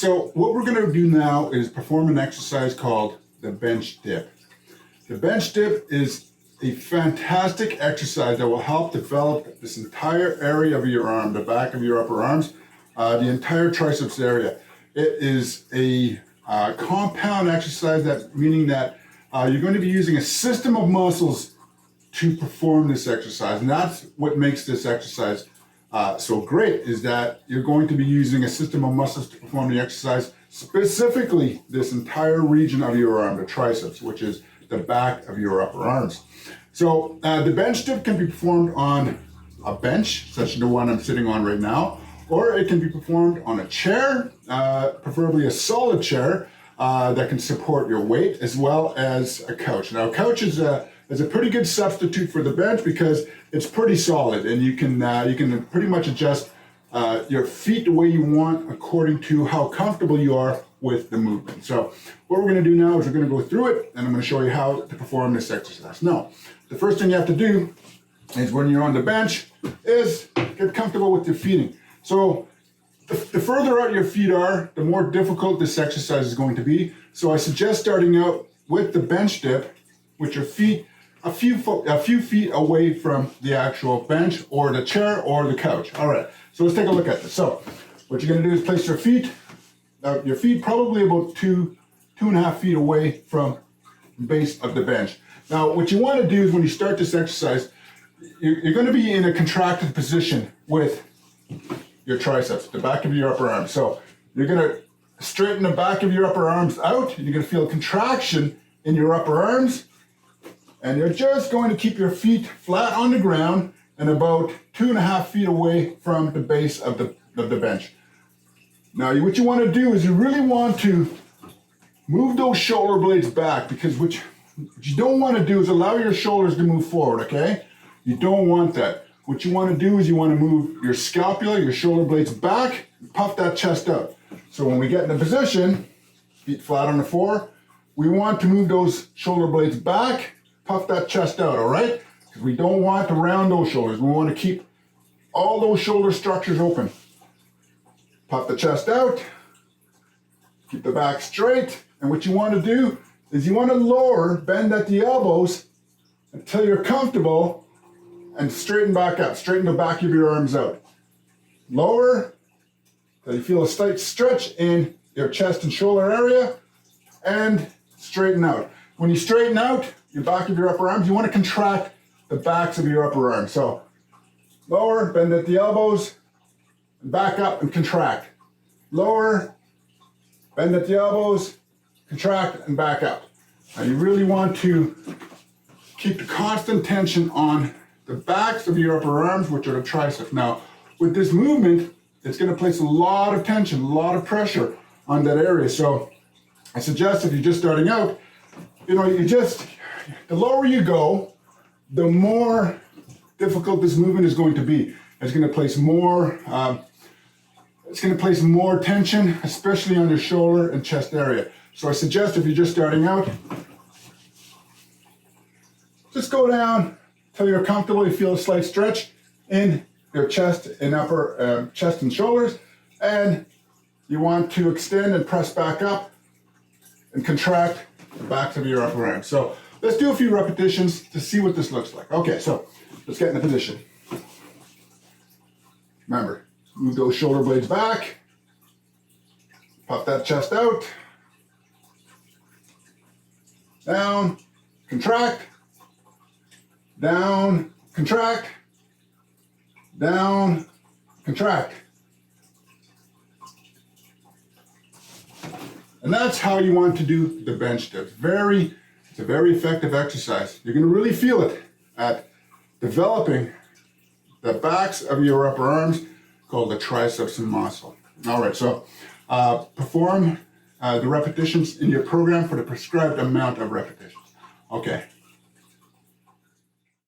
So what we're going to do now is perform an exercise called the bench dip. The bench dip is a fantastic exercise that will help develop this entire area of your arm, the back of your upper arms, the entire triceps area. It is a compound exercise, meaning that you're going to be using a system of muscles to perform this exercise. And that's what makes this exercise so great, is that you're going to be using a system of muscles to perform the exercise, specifically this entire region of your arm, the triceps, which is the back of your upper arms. So the bench dip can be performed on a bench, such as the one I'm sitting on right now, or it can be performed on a chair, preferably a solid chair that can support your weight, as well as a couch. Now, a couch is a pretty good substitute for the bench because it's pretty solid, and you can pretty much adjust your feet the way you want according to how comfortable you are with the movement. So what we're going to do now is we're going to go through it, and I'm going to show you how to perform this exercise. Now, the first thing you have to do is, when you're on the bench, is get comfortable with your feet. So the further out your feet are, the more difficult this exercise is going to be. So I suggest starting out with the bench dip with your feet a few feet away from the actual bench or the chair or the couch. All right, so let's take a look at this. So what you're going to do is place your feet probably about 2.5 feet away from the base of the bench. Now, what you want to do is, when you start this exercise, you're going to be in a contracted position with your triceps, the back of your upper arm. So you're going to straighten the back of your upper arms out. You're going to feel a contraction in your upper arms. And you're just going to keep your feet flat on the ground and about 2.5 feet away from the base of the bench. Now, what you want to do is you really want to move those shoulder blades back, because what you don't want to do is allow your shoulders to move forward, okay? You don't want that. What you want to do is you want to move your scapula, your shoulder blades back, and puff that chest out. So when we get in a position, feet flat on the floor, we want to move those shoulder blades back, puff that chest out, all right? Because we don't want to round those shoulders. We want to keep all those shoulder structures open. Puff the chest out, keep the back straight, and what you want to do is you want to lower, bend at the elbows until you're comfortable, and straighten back up. Straighten the back of your arms out. Lower until you feel a slight stretch in your chest and shoulder area, and straighten out. When you straighten out your back of your upper arms, you want to contract the backs of your upper arms. So lower, bend at the elbows, and back up and contract. Lower, bend at the elbows, contract, and back up. Now you really want to keep the constant tension on the backs of your upper arms, which are the triceps. Now, with this movement, it's going to place a lot of tension, a lot of pressure on that area. So I suggest, if you're just starting out, the lower you go, the more difficult this movement is going to be. It's going to place more tension, especially on your shoulder and chest area. So I suggest, if you're just starting out, just go down until you're comfortable. You feel a slight stretch in your chest and upper chest and shoulders, and you want to extend and press back up and contract the backs of your upper arms. So let's do a few repetitions to see what this looks like. Okay, so let's get in the position. Remember, move those shoulder blades back, puff that chest out, down, contract, down, contract, down, contract. And that's how you want to do the bench dip. It's a very effective exercise. You're going to really feel it at developing the backs of your upper arms, called the triceps muscle. All right, so perform the repetitions in your program for the prescribed amount of repetitions. Okay.